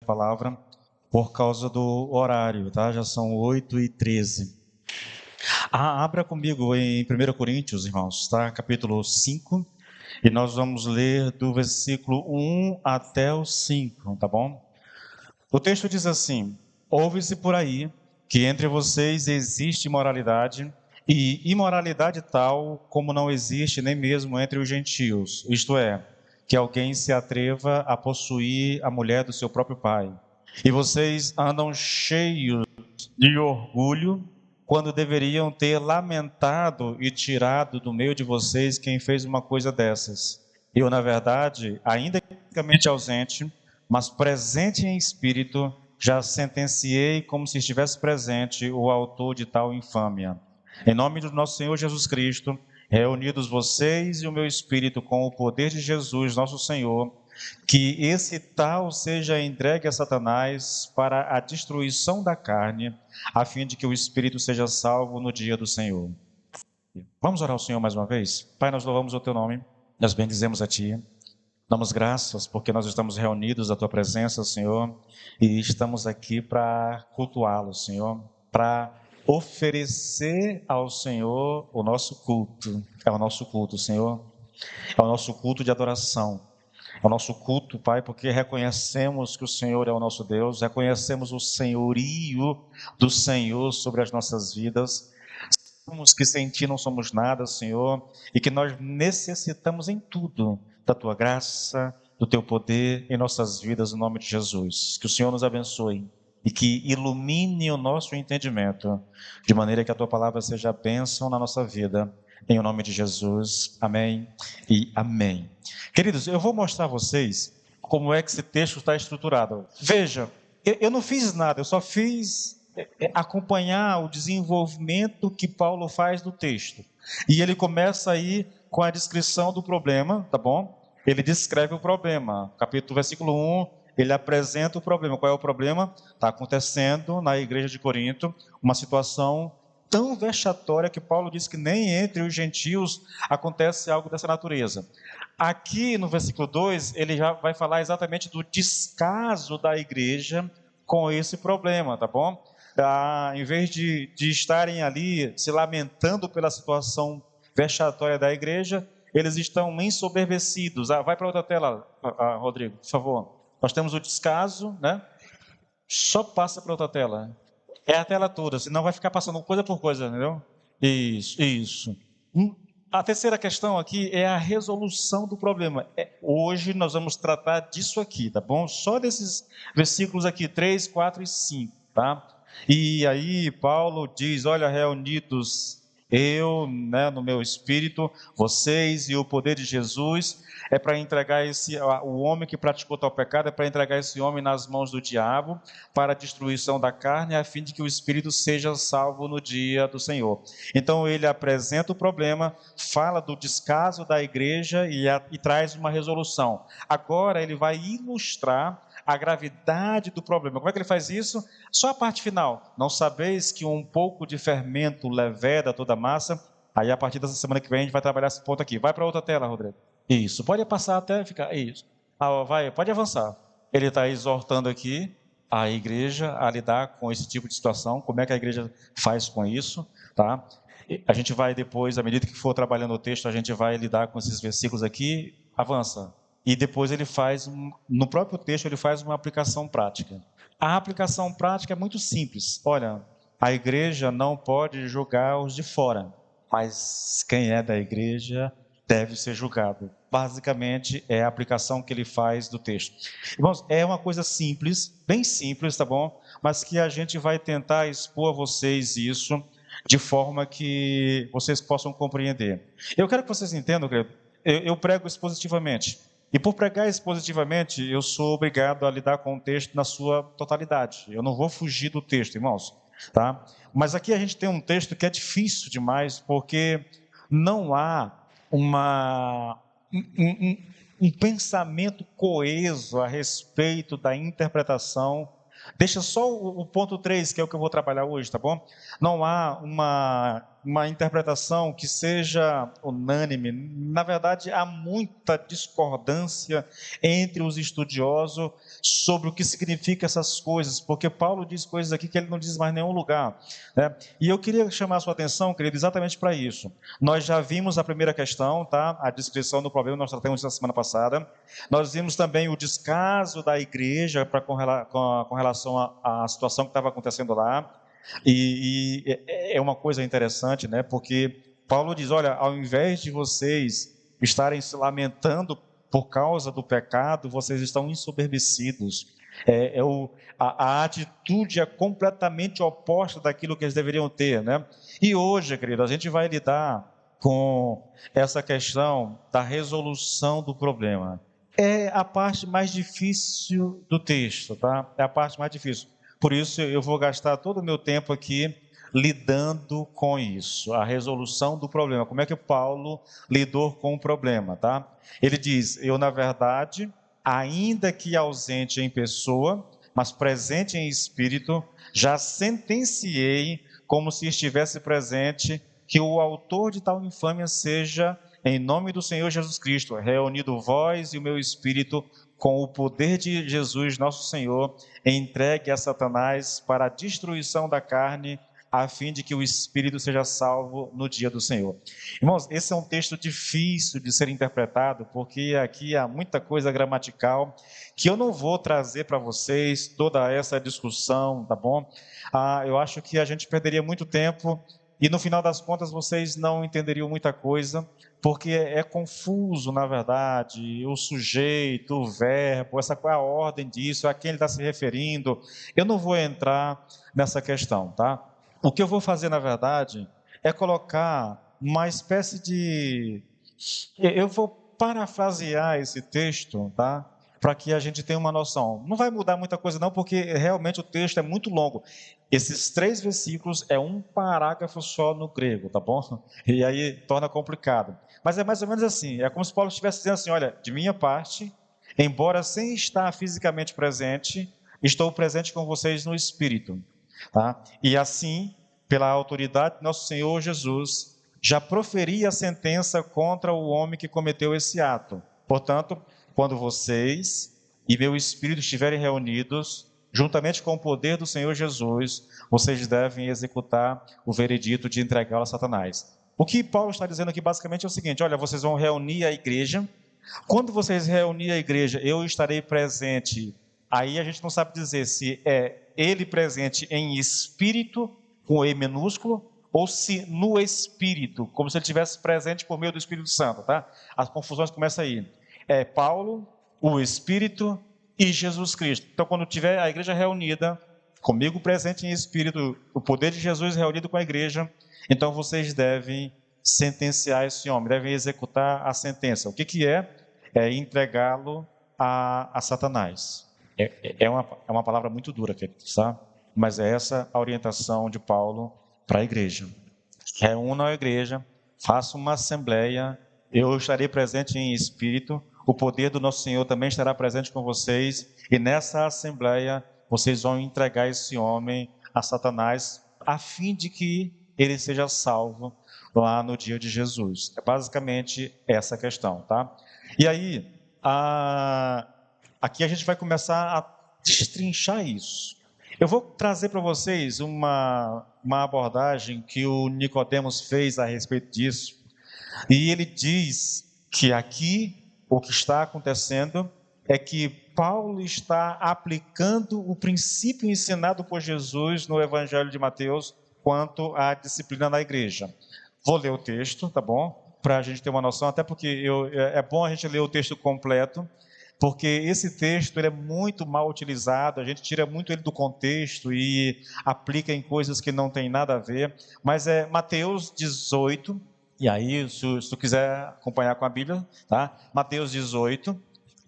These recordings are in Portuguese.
palavra por causa do horário, tá? Já são 8h13. Abra comigo em 1 Coríntios, irmãos, tá? Capítulo 5, e nós vamos ler do versículo 1 até o 5, tá bom? O texto diz assim: ouve-se por aí que entre vocês existe imoralidade, e imoralidade tal como não existe nem mesmo entre os gentios, isto é, que alguém se atreva a possuir a mulher do seu próprio pai. E vocês andam cheios de orgulho, quando deveriam ter lamentado e tirado do meio de vocês quem fez uma coisa dessas. Eu, na verdade, ainda fisicamente ausente, mas presente em espírito, já sentenciei como se estivesse presente o autor de tal infâmia. Em nome do nosso Senhor Jesus Cristo, reunidos vocês e o meu espírito com o poder de Jesus, nosso Senhor, que esse tal seja entregue a Satanás para a destruição da carne, a fim de que o espírito seja salvo no dia do Senhor. Vamos orar ao Senhor mais uma vez? Pai, nós louvamos o teu nome, nós bendizemos a ti. Damos graças porque nós estamos reunidos à tua presença, Senhor, e estamos aqui para cultuá-lo, Senhor, para oferecer ao Senhor o nosso culto. É o nosso culto, Senhor, é o nosso culto de adoração. É o nosso culto, Pai, porque reconhecemos que o Senhor é o nosso Deus, reconhecemos o senhorio do Senhor sobre as nossas vidas. Sabemos que sem Ti não somos nada, Senhor, e que nós necessitamos em tudo da Tua graça, do Teu poder em nossas vidas, no nome de Jesus. Que o Senhor nos abençoe e que ilumine o nosso entendimento, de maneira que a Tua palavra seja bênção na nossa vida, em nome de Jesus. Amém e amém. Queridos, eu vou mostrar a vocês como é que esse texto está estruturado. Veja, eu não fiz nada, eu só fiz acompanhar o desenvolvimento que Paulo faz do texto. E ele começa aí com a descrição do problema, tá bom? Ele descreve o problema. Versículo 1, ele apresenta o problema. Qual é o problema? Está acontecendo na igreja de Corinto uma situação tão vexatória que Paulo diz que nem entre os gentios acontece algo dessa natureza. Aqui no versículo 2, ele já vai falar exatamente do descaso da igreja com esse problema, tá bom? Em vez de estarem ali se lamentando pela situação vexatória da igreja, eles estão ensoberbecidos. Vai para outra tela, Rodrigo, por favor. Nós temos o descaso, né? Só passa para outra tela. É a tela toda, senão vai ficar passando coisa por coisa, entendeu? Isso. A terceira questão aqui é a resolução do problema. Hoje nós vamos tratar disso aqui, tá bom? Só desses versículos aqui, 3, 4 e 5, tá? E aí Paulo diz, olha, reunidos eu, né, no meu espírito, vocês e o poder de Jesus, é para entregar o homem que praticou tal pecado, é para entregar esse homem nas mãos do diabo, para a destruição da carne, a fim de que o espírito seja salvo no dia do Senhor. Então ele apresenta o problema, fala do descaso da igreja e traz uma resolução. Agora ele vai ilustrar a gravidade do problema. Como é que ele faz isso? Só a parte final. Não sabeis que um pouco de fermento leveda toda a massa? Aí a partir dessa semana que vem a gente vai trabalhar esse ponto aqui. Vai para outra tela, Rodrigo. Isso. Pode passar até ficar. Isso. Pode avançar. Ele está exortando aqui a igreja a lidar com esse tipo de situação. Como é que a igreja faz com isso? Tá? A gente vai depois, à medida que for trabalhando o texto, a gente vai lidar com esses versículos aqui. Avança. E depois ele faz, no próprio texto, ele faz uma aplicação prática. A aplicação prática é muito simples. Olha, a igreja não pode julgar os de fora, mas quem é da igreja deve ser julgado. Basicamente, é a aplicação que ele faz do texto. Irmãos, é uma coisa simples, bem simples, tá bom? Mas que a gente vai tentar expor a vocês isso de forma que vocês possam compreender. Eu quero que vocês entendam, eu prego expositivamente. E por pregar expositivamente, eu sou obrigado a lidar com o texto na sua totalidade. Eu não vou fugir do texto, irmãos. Tá? Mas aqui a gente tem um texto que é difícil demais, porque não há um pensamento coeso a respeito da interpretação. Deixa só o ponto 3, que é o que eu vou trabalhar hoje, tá bom? Não há uma interpretação que seja unânime. Na verdade, há muita discordância entre os estudiosos sobre o que significa essas coisas, porque Paulo diz coisas aqui que ele não diz mais em nenhum lugar, né? E eu queria chamar a sua atenção, querido, exatamente para isso. Nós já vimos a primeira questão, tá? A descrição do problema, nós tratamos na semana passada. Nós vimos também o descaso da igreja com relação à situação que estava acontecendo lá. E é uma coisa interessante, né? Porque Paulo diz: olha, ao invés de vocês estarem se lamentando por causa do pecado, vocês estão ensoberbecidos. A atitude é completamente oposta daquilo que eles deveriam ter, né? E hoje, querido, a gente vai lidar com essa questão da resolução do problema. É a parte mais difícil do texto, tá? É a parte mais difícil. Por isso, eu vou gastar todo o meu tempo aqui lidando com isso, a resolução do problema. Como é que Paulo lidou com o problema, tá? Ele diz: eu, na verdade, ainda que ausente em pessoa, mas presente em espírito, já sentenciei, como se estivesse presente, que o autor de tal infâmia seja, em nome do Senhor Jesus Cristo, reunido vós e o meu espírito, com o poder de Jesus, nosso Senhor, entregue a Satanás para a destruição da carne, a fim de que o espírito seja salvo no dia do Senhor. Irmãos, esse é um texto difícil de ser interpretado, porque aqui há muita coisa gramatical que eu não vou trazer para vocês toda essa discussão, tá bom? Eu acho que a gente perderia muito tempo e no final das contas vocês não entenderiam muita coisa, porque é confuso, na verdade, o sujeito, o verbo, qual é a ordem disso, a quem ele está se referindo. Eu não vou entrar nessa questão, tá? O que eu vou fazer, na verdade, é colocar uma espécie de... Eu vou parafrasear esse texto, tá? Para que a gente tenha uma noção. Não vai mudar muita coisa não, porque realmente o texto é muito longo. Esses 3 versículos é um parágrafo só no grego, tá bom? E aí torna complicado. Mas é mais ou menos assim, é como se Paulo estivesse dizendo assim: olha, de minha parte, embora sem estar fisicamente presente, estou presente com vocês no Espírito, tá? E assim, pela autoridade de nosso Senhor Jesus, já proferi a sentença contra o homem que cometeu esse ato. Portanto, quando vocês e meu Espírito estiverem reunidos, juntamente com o poder do Senhor Jesus, vocês devem executar o veredito de entregá-lo a Satanás. O que Paulo está dizendo aqui basicamente é o seguinte: olha, vocês vão reunir a igreja. Quando vocês reunirem a igreja, eu estarei presente. Aí a gente não sabe dizer se é ele presente em espírito, com E minúsculo, ou se no espírito, como se ele estivesse presente por meio do Espírito Santo, tá? As confusões começam aí. É Paulo, o Espírito e Jesus Cristo. Então, quando tiver a igreja reunida, comigo presente em espírito, o poder de Jesus reunido com a igreja, então vocês devem sentenciar esse homem, devem executar a sentença. O que é? É entregá-lo a Satanás. É uma palavra muito dura, queridos, tá? Mas é essa a orientação de Paulo para a igreja. Reúna a igreja, faça uma assembleia, eu estarei presente em espírito, o poder do nosso Senhor também estará presente com vocês, e nessa assembleia vocês vão entregar esse homem a Satanás, a fim de que ele seja salvo lá no dia de Jesus. É basicamente essa questão, tá? E aí, aqui a gente vai começar a destrinchar isso. Eu vou trazer para vocês uma abordagem que o Nicodemos fez a respeito disso, e ele diz que aqui o que está acontecendo é que Paulo está aplicando o princípio ensinado por Jesus no Evangelho de Mateus quanto à disciplina na igreja. Vou ler o texto, tá bom? Para a gente ter uma noção, até porque é bom a gente ler o texto completo, porque esse texto ele é muito mal utilizado, a gente tira muito ele do contexto e aplica em coisas que não tem nada a ver, mas é Mateus 18, e aí se tu quiser acompanhar com a Bíblia, tá? Mateus 18,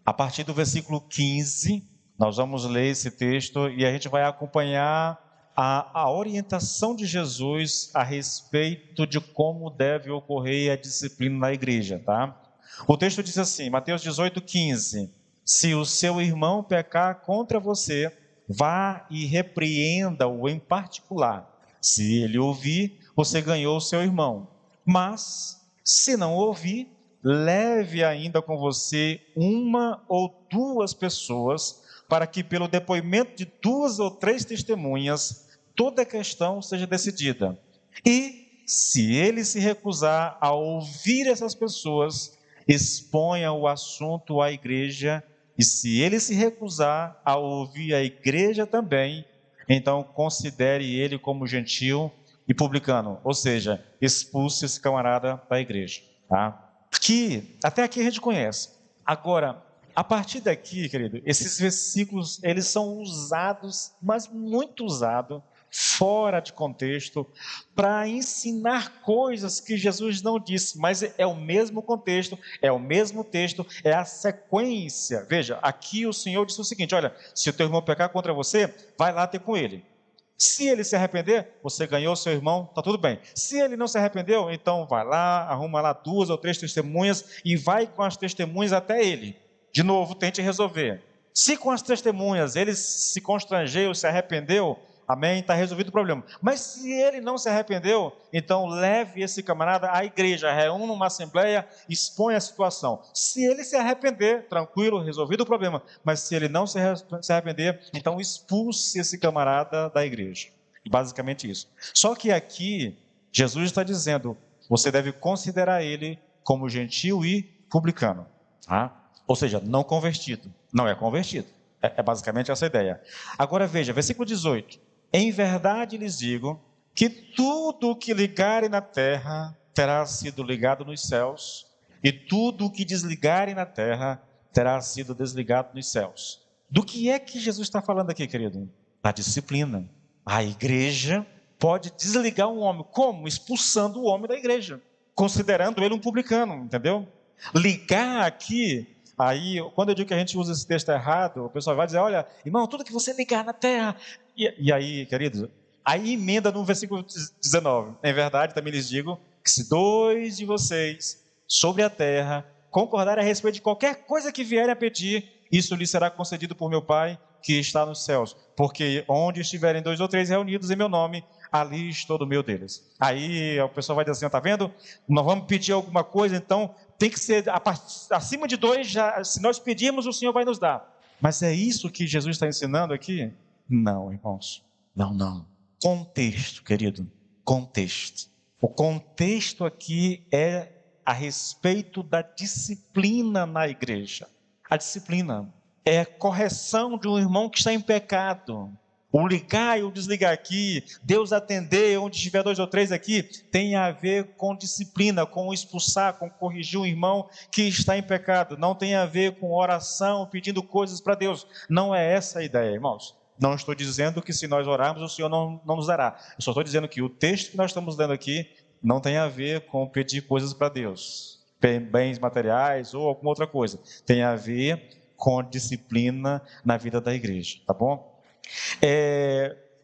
a partir do versículo 15, nós vamos ler esse texto e a gente vai acompanhar a orientação de Jesus a respeito de como deve ocorrer a disciplina na igreja, tá? O texto diz assim, Mateus 18, 15: se o seu irmão pecar contra você, vá e repreenda-o em particular. Se ele ouvir, você ganhou o seu irmão. Mas, se não ouvir, leve ainda com você uma ou duas pessoas, para que pelo depoimento de 2 ou 3 testemunhas, toda a questão seja decidida. E, se ele se recusar a ouvir essas pessoas, exponha o assunto à igreja, e se ele se recusar a ouvir a igreja também, então considere ele como gentil e publicano, ou seja, expulse esse camarada da igreja, tá? Que até aqui a gente conhece. Agora, a partir daqui, querido, esses versículos, eles são usados, mas muito usados, fora de contexto, para ensinar coisas que Jesus não disse, mas é o mesmo contexto, é o mesmo texto, é a sequência. Veja, aqui o Senhor disse o seguinte: olha, se o teu irmão pecar contra você, vai lá ter com ele. Se ele se arrepender, você ganhou seu irmão, está tudo bem. Se ele não se arrependeu, então vai lá, arruma lá 2 ou 3 testemunhas e vai com as testemunhas até ele. De novo, tente resolver. Se com as testemunhas ele se constrangeu, se arrependeu, amém, está resolvido o problema. Mas se ele não se arrependeu, então leve esse camarada à igreja, reúna uma assembleia, expõe a situação. Se ele se arrepender, tranquilo, resolvido o problema. Mas se ele não se arrepender, então expulse esse camarada da igreja. Basicamente isso. Só que aqui, Jesus está dizendo, você deve considerar ele como gentil e publicano. Tá? Ou seja, não convertido. Não é convertido. É basicamente essa a ideia. Agora veja, versículo 18. Em verdade lhes digo que tudo o que ligarem na terra terá sido ligado nos céus, e tudo o que desligarem na terra terá sido desligado nos céus. Do que é que Jesus está falando aqui, querido? Da disciplina. A igreja pode desligar um homem. Como? Expulsando o homem da igreja, considerando ele um publicano, entendeu? Ligar aqui, aí, quando eu digo que a gente usa esse texto errado, o pessoal vai dizer, olha, irmão, tudo que você ligar na terra... E aí, queridos, aí emenda no versículo 19. Em verdade, também lhes digo, que se 2 de vocês, sobre a terra, concordarem a respeito de qualquer coisa que vierem a pedir, isso lhes será concedido por meu Pai, que está nos céus. Porque onde estiverem 2 ou 3 reunidos em meu nome, ali estou no meio deles. Aí o pessoal vai dizer assim, está vendo? Nós vamos pedir alguma coisa, então tem que ser acima de 2, já, se nós pedirmos, o Senhor vai nos dar. Mas é isso que Jesus está ensinando aqui? Não, irmãos. Não. Contexto, querido. Contexto. O contexto aqui é a respeito da disciplina na igreja. A disciplina é a correção de um irmão que está em pecado. O ligar e o desligar aqui, Deus atender onde estiver 2 ou 3 aqui, tem a ver com disciplina, com expulsar, com corrigir um irmão que está em pecado. Não tem a ver com oração, pedindo coisas para Deus. Não é essa a ideia, irmãos. Não estou dizendo que se nós orarmos o Senhor não nos dará. Eu só estou dizendo que o texto que nós estamos lendo aqui não tem a ver com pedir coisas para Deus, bens materiais ou alguma outra coisa. Tem a ver com disciplina na vida da igreja, tá bom?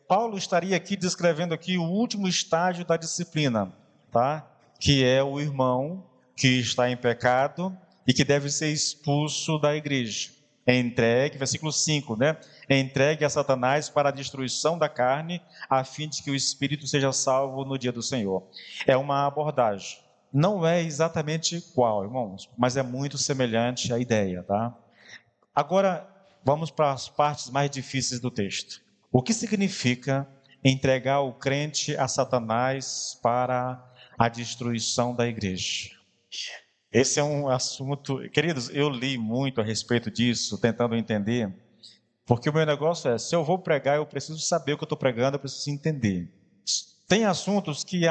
Paulo estaria aqui descrevendo aqui o último estágio da disciplina, tá? Que é o irmão que está em pecado e que deve ser expulso da igreja. Entregue, versículo 5, né? Entregue a Satanás para a destruição da carne, a fim de que o espírito seja salvo no dia do Senhor. É uma abordagem. Não é exatamente igual, irmãos, mas é muito semelhante à ideia, tá? Agora, vamos para as partes mais difíceis do texto. O que significa entregar o crente a Satanás para a destruição da igreja? Esse é um assunto... Queridos, eu li muito a respeito disso, tentando entender, porque o meu negócio é, se eu vou pregar, eu preciso saber o que eu estou pregando, eu preciso entender. Tem assuntos que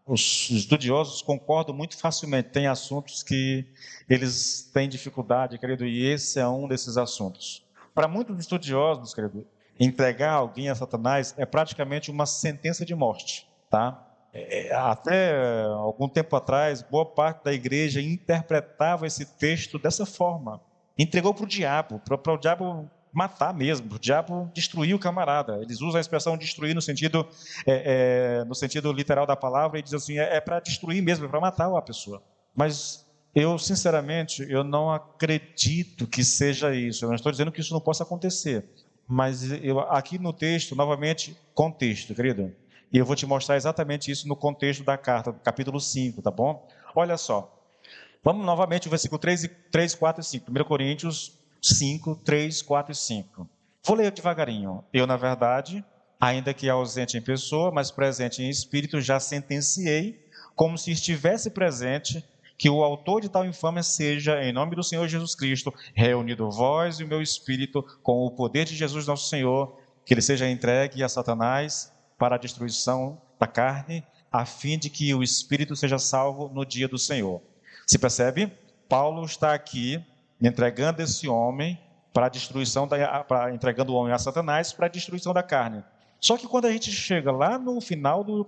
os estudiosos concordam muito facilmente, tem assuntos que eles têm dificuldade, querido, e esse é um desses assuntos. Para muitos estudiosos, querido, entregar alguém a Satanás é praticamente uma sentença de morte, tá? Até algum tempo atrás, boa parte da igreja interpretava esse texto dessa forma. Entregou para o diabo matar mesmo, para o diabo destruir o camarada. Eles usam a expressão destruir no sentido literal da palavra e dizem assim, é para destruir mesmo, é para matar a pessoa. Mas eu, sinceramente, eu não acredito que seja isso. Eu não estou dizendo que isso não possa acontecer. Mas aqui no texto, novamente, contexto, querido. E eu vou te mostrar exatamente isso no contexto da carta, do capítulo 5, tá bom? Olha só. Vamos novamente ao versículo 3, 4 e 5. 1 Coríntios 5, 3, 4 e 5. Vou ler devagarinho. Eu, na verdade, ainda que ausente em pessoa, mas presente em espírito, já sentenciei, como se estivesse presente, que o autor de tal infâmia seja, em nome do Senhor Jesus Cristo, reunido vós e o meu espírito, com o poder de Jesus nosso Senhor, que ele seja entregue a Satanás para a destruição da carne, a fim de que o espírito seja salvo no dia do Senhor. Se percebe? Paulo está aqui entregando esse homem para a destruição, entregando o homem a Satanás para a destruição da carne. Só que quando a gente chega lá no final do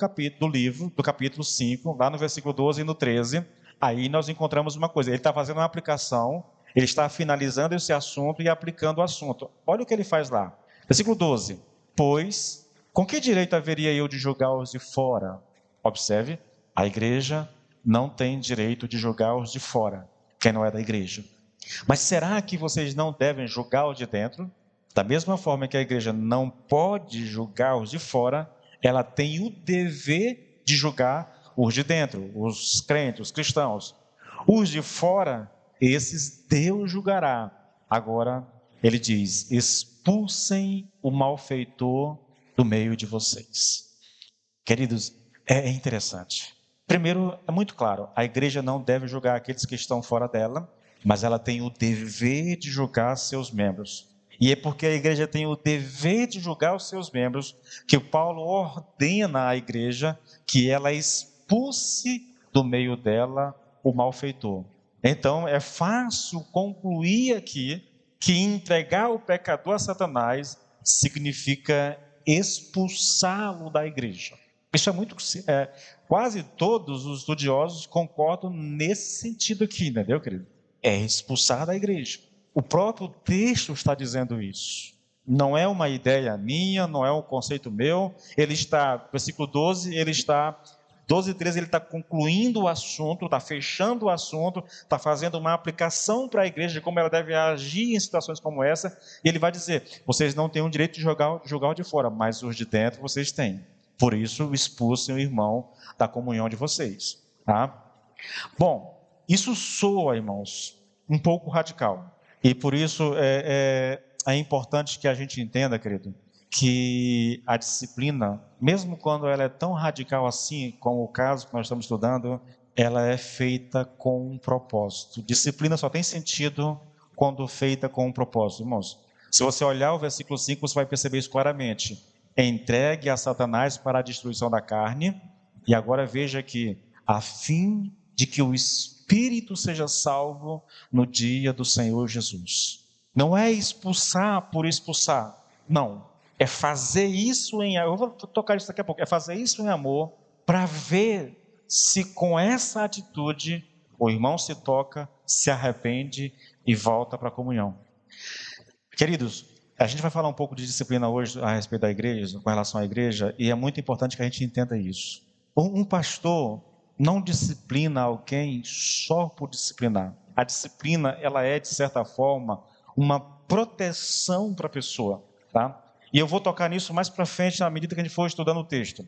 livro, do capítulo 5, lá no versículo 12 e no 13, aí nós encontramos uma coisa. Ele está fazendo uma aplicação, ele está finalizando esse assunto e aplicando o assunto. Olha o que ele faz lá. Versículo 12. Pois, com que direito haveria eu de julgar os de fora? Observe, a igreja não tem direito de julgar os de fora, quem não é da igreja. Mas será que vocês não devem julgar os de dentro? Da mesma forma que a igreja não pode julgar os de fora, ela tem o dever de julgar os de dentro, os crentes, os cristãos. Os de fora, esses Deus julgará. Agora, ele diz: expulsem o malfeitor do meio de vocês. Queridos, é interessante. Primeiro, é muito claro, a igreja não deve julgar aqueles que estão fora dela, mas ela tem o dever de julgar seus membros. E é porque a igreja tem o dever de julgar os seus membros que Paulo ordena à igreja que ela expulse do meio dela o malfeitor. Então, é fácil concluir aqui que entregar o pecador a Satanás significa expulsá-lo da igreja. Isso é muito... quase todos os estudiosos concordam nesse sentido aqui, entendeu, querido? É expulsar da igreja. O próprio texto está dizendo isso. Não é uma ideia minha, não é um conceito meu. Ele está, versículo 12, ele está... 12 e 13, ele está concluindo o assunto, está fechando o assunto, está fazendo uma aplicação para a igreja de como ela deve agir em situações como essa. E ele vai dizer, vocês não têm o direito de julgar o de fora, mas os de dentro vocês têm. Por isso, expulsem o irmão da comunhão de vocês. Tá? Bom, isso soa, irmãos, um pouco radical. E por isso é importante que a gente entenda, querido, que a disciplina, mesmo quando ela é tão radical assim, como o caso que nós estamos estudando, ela é feita com um propósito. Disciplina só tem sentido quando feita com um propósito, irmãos. Se você olhar o versículo 5, você vai perceber isso claramente. Entregue a Satanás para a destruição da carne, e agora veja que, a fim de que o espírito seja salvo no dia do Senhor Jesus. Não é expulsar por expulsar, não. É fazer isso em amor, eu vou tocar isso daqui a pouco, é fazer isso em amor, para ver se com essa atitude o irmão se toca, se arrepende e volta para a comunhão. Queridos, a gente vai falar um pouco de disciplina hoje a respeito da igreja, com relação à igreja, e é muito importante que a gente entenda isso. Um pastor não disciplina alguém só por disciplinar. A disciplina, ela é, de certa forma, uma proteção para a pessoa, tá? E eu vou tocar nisso mais para frente, na medida que a gente for estudando o texto.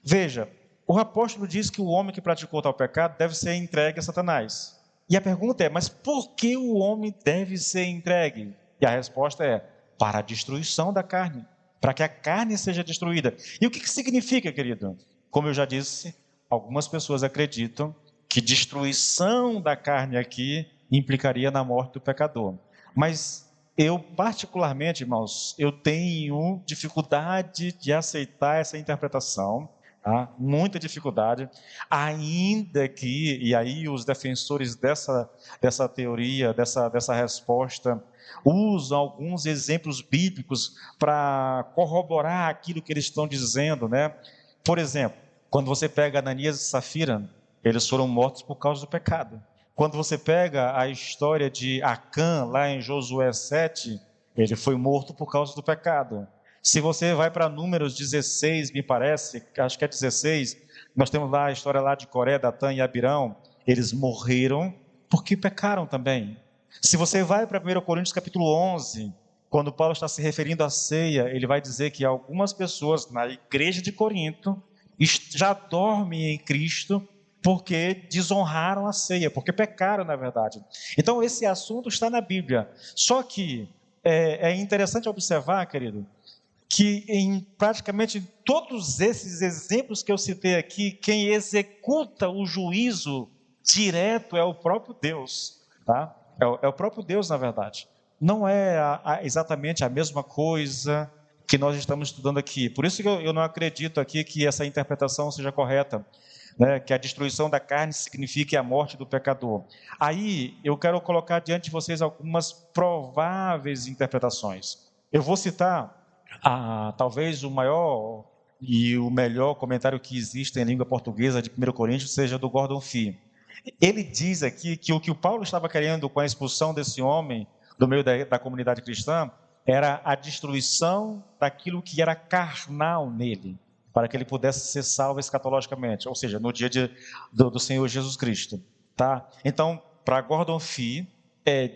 Veja, o apóstolo diz que o homem que praticou tal pecado deve ser entregue a Satanás. E a pergunta é, mas por que o homem deve ser entregue? E a resposta é, para a destruição da carne, para que a carne seja destruída. E o que significa, querido? Como eu já disse, algumas pessoas acreditam que destruição da carne aqui implicaria na morte do pecador. Mas eu, particularmente, irmãos, eu tenho dificuldade de aceitar essa interpretação, tá? Muita dificuldade, ainda que, e aí os defensores dessa teoria, dessa resposta, usam alguns exemplos bíblicos para corroborar aquilo que eles estão dizendo, né? Por exemplo, quando você pega Ananias e Safira, eles foram mortos por causa do pecado. Quando você pega a história de Acã, lá em Josué 7, ele foi morto por causa do pecado. Se você vai para Números 16, me parece, acho que é 16, nós temos lá a história lá de Coré, Datã e Abirão, eles morreram porque pecaram também. Se você vai para 1 Coríntios capítulo 11, quando Paulo está se referindo à ceia, ele vai dizer que algumas pessoas na igreja de Corinto já dormem em Cristo porque desonraram a ceia, porque pecaram, na verdade. Então, esse assunto está na Bíblia. Só que é interessante observar, querido, que em praticamente todos esses exemplos que eu citei aqui, quem executa o juízo direto é o próprio Deus, tá? É o próprio Deus, na verdade. Não é exatamente a mesma coisa que nós estamos estudando aqui. Por isso que eu não acredito aqui que essa interpretação seja correta, né? Que a destruição da carne signifique a morte do pecador. Aí eu quero colocar diante de vocês algumas prováveis interpretações. Eu vou citar talvez o maior e o melhor comentário que existe em língua portuguesa de 1 Coríntios seja do Gordon Fee. Ele diz aqui que o que o Paulo estava querendo com a expulsão desse homem do meio da comunidade cristã era a destruição daquilo que era carnal nele, para que ele pudesse ser salvo escatologicamente, ou seja, no dia do Senhor Jesus Cristo. Tá? Então, para Gordon Fee,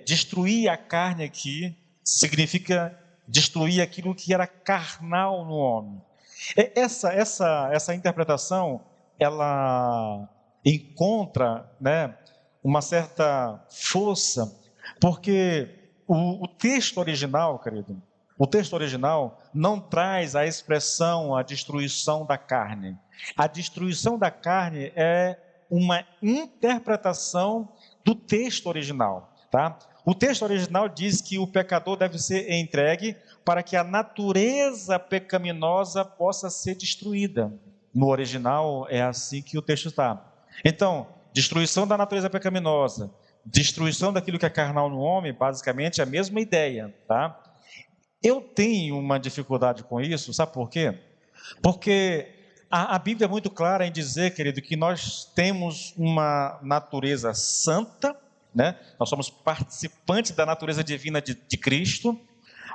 destruir a carne aqui significa destruir aquilo que era carnal no homem. Essa interpretação, ela encontra, né, uma certa força, porque o texto original, querido, o texto original não traz a expressão a destruição da carne. A destruição da carne é uma interpretação do texto original, tá? O texto original diz que o pecador deve ser entregue para que a natureza pecaminosa possa ser destruída. No original é assim que o texto está. Então, destruição da natureza pecaminosa, destruição daquilo que é carnal no homem, basicamente é a mesma ideia, tá? Eu tenho uma dificuldade com isso, sabe por quê? Porque a Bíblia é muito clara em dizer, querido, que nós temos uma natureza santa, né? Nós somos participantes da natureza divina de Cristo,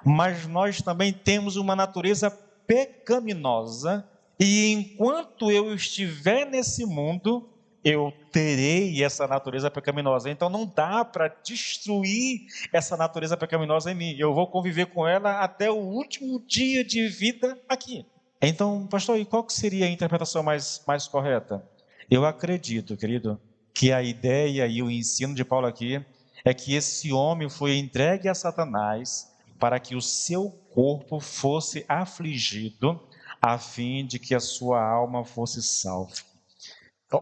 mas nós também temos uma natureza pecaminosa, e enquanto eu estiver nesse mundo, eu terei essa natureza pecaminosa. Então não dá para destruir essa natureza pecaminosa em mim. Eu vou conviver com ela até o último dia de vida aqui. Então, pastor, e qual que seria a interpretação mais correta? Eu acredito, querido, que a ideia e o ensino de Paulo aqui é que esse homem foi entregue a Satanás para que o seu corpo fosse afligido, a fim de que a sua alma fosse salva.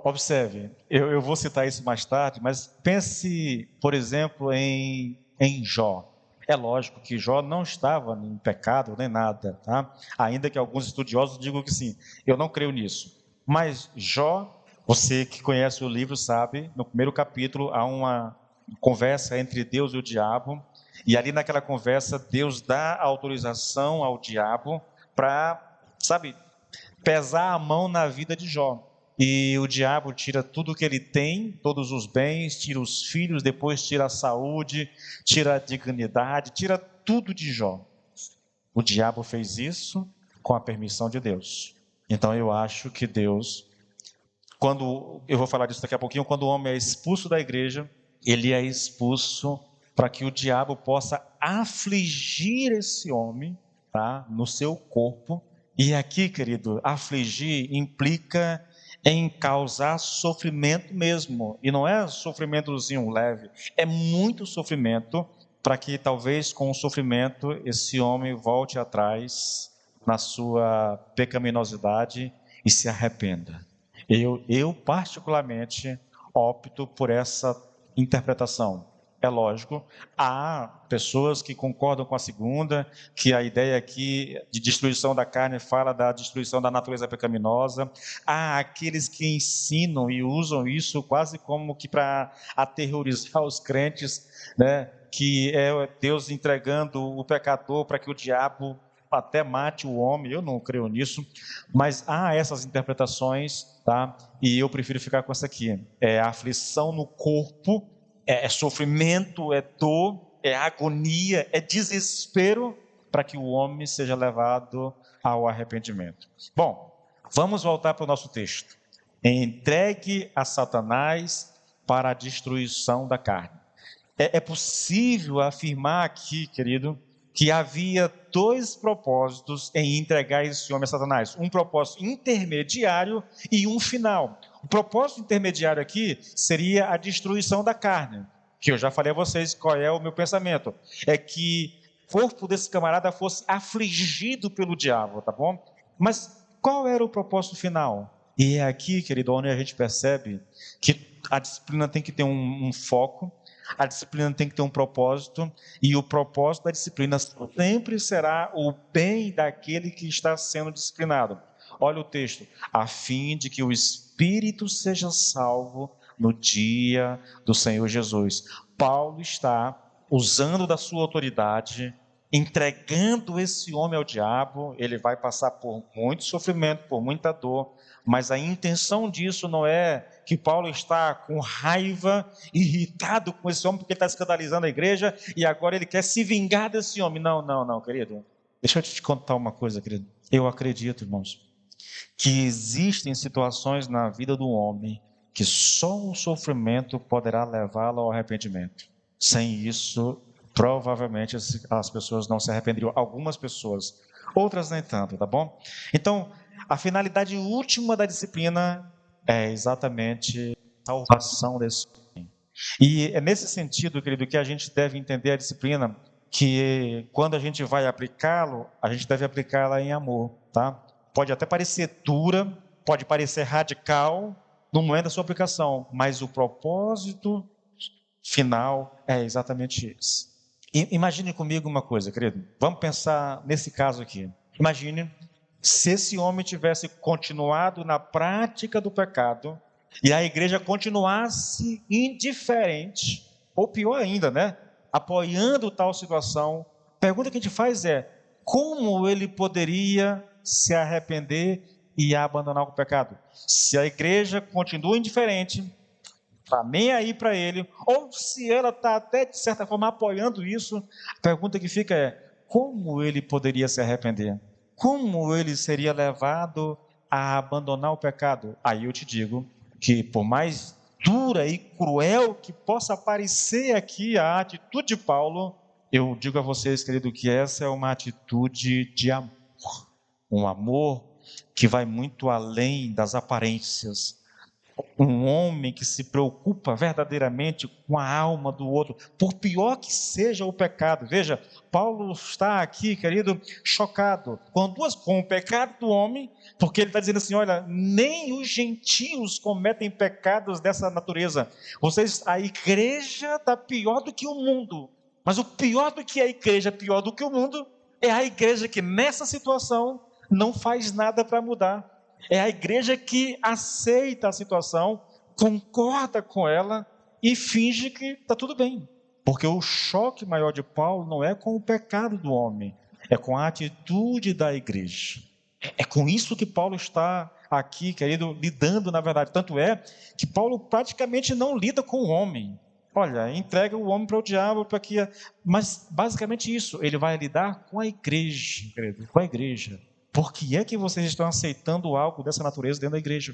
Observe, eu vou citar isso mais tarde, mas pense, por exemplo, em Jó. É lógico que Jó não estava em pecado nem nada, tá? Ainda que alguns estudiosos digam que sim. Eu não creio nisso. Mas Jó, você que conhece o livro sabe, no primeiro capítulo há uma conversa entre Deus e o diabo, e ali naquela conversa Deus dá autorização ao diabo para, sabe, pesar a mão na vida de Jó. E o diabo tira tudo que ele tem, todos os bens, tira os filhos, depois tira a saúde, tira a dignidade, tira tudo de Jó. O diabo fez isso com a permissão de Deus. Então eu acho que Deus, quando eu vou falar disso daqui a pouquinho, quando o homem é expulso da igreja, ele é expulso para que o diabo possa afligir esse homem, tá, no seu corpo. E aqui, querido, afligir implica em causar sofrimento mesmo, e não é sofrimentozinho leve, é muito sofrimento, para que talvez com o sofrimento esse homem volte atrás na sua pecaminosidade e se arrependa. Eu particularmente opto por essa interpretação. É lógico, há pessoas que concordam com a segunda, que a ideia aqui de destruição da carne fala da destruição da natureza pecaminosa. Há aqueles que ensinam e usam isso quase como que para aterrorizar os crentes, né? Que é Deus entregando o pecador para que o diabo até mate o homem. Eu não creio nisso, mas há essas interpretações, tá? E eu prefiro ficar com essa aqui. É a aflição no corpo, é sofrimento, é dor, é agonia, é desespero para que o homem seja levado ao arrependimento. Bom, vamos voltar para o nosso texto. Entregue a Satanás para a destruição da carne. É possível afirmar aqui, querido, que havia dois propósitos em entregar esse homem a Satanás. Um propósito intermediário e um final. O propósito intermediário aqui seria a destruição da carne, que eu já falei a vocês qual é o meu pensamento. É que o corpo desse camarada fosse afligido pelo diabo, tá bom? Mas qual era o propósito final? E é aqui, querido, onde a gente percebe que a disciplina tem que ter um foco, a disciplina tem que ter um propósito, e o propósito da disciplina sempre será o bem daquele que está sendo disciplinado. Olha o texto: a fim de que o espírito seja salvo no dia do Senhor Jesus. Paulo está usando da sua autoridade, entregando esse homem ao diabo. Ele vai passar por muito sofrimento, por muita dor, mas a intenção disso não é que Paulo está com raiva, irritado com esse homem porque ele está escandalizando a igreja e agora ele quer se vingar desse homem. Não, não, não, querido. Deixa eu te contar uma coisa, querido. Eu acredito, irmãos, que existem situações na vida do homem que só o sofrimento poderá levá-lo ao arrependimento. Sem isso, provavelmente as pessoas não se arrependeriam. Algumas pessoas, outras nem tanto, tá bom? Então, a finalidade última da disciplina é exatamente a salvação desse homem. E é nesse sentido, querido, que a gente deve entender a disciplina, que quando a gente vai aplicá-lo, a gente deve aplicá-la em amor, tá? Pode até parecer dura, pode parecer radical no momento da sua aplicação, mas o propósito final é exatamente esse. Imagine comigo uma coisa, querido. Vamos pensar nesse caso aqui. Imagine se esse homem tivesse continuado na prática do pecado e a igreja continuasse indiferente, ou pior ainda, né? Apoiando tal situação. A pergunta que a gente faz é: como ele poderia se arrepender e abandonar o pecado? Se a igreja continua indiferente, está nem aí para ele, ou se ela está até de certa forma apoiando isso, a pergunta que fica é: como ele poderia se arrepender? Como ele seria levado a abandonar o pecado? Aí eu te digo que, por mais dura e cruel que possa parecer aqui a atitude de Paulo, eu digo a vocês, querido, que essa é uma atitude de amor. Um amor que vai muito além das aparências. Um homem que se preocupa verdadeiramente com a alma do outro, por pior que seja o pecado. Veja, Paulo está aqui, querido, chocado com o pecado do homem, porque ele está dizendo assim: olha, nem os gentios cometem pecados dessa natureza. A igreja está pior do que o mundo. Mas o pior do que a igreja, pior do que o mundo, é a igreja que nessa situação não faz nada para mudar. É a igreja que aceita a situação, concorda com ela e finge que está tudo bem. Porque o choque maior de Paulo não é com o pecado do homem, é com a atitude da igreja. É com isso que Paulo está aqui, querido, lidando, na verdade. Tanto é que Paulo praticamente não lida com o homem. Olha, entrega o homem para o diabo, para que... Mas basicamente isso, ele vai lidar com a igreja, querido, com a igreja. Por que é que vocês estão aceitando algo dessa natureza dentro da igreja?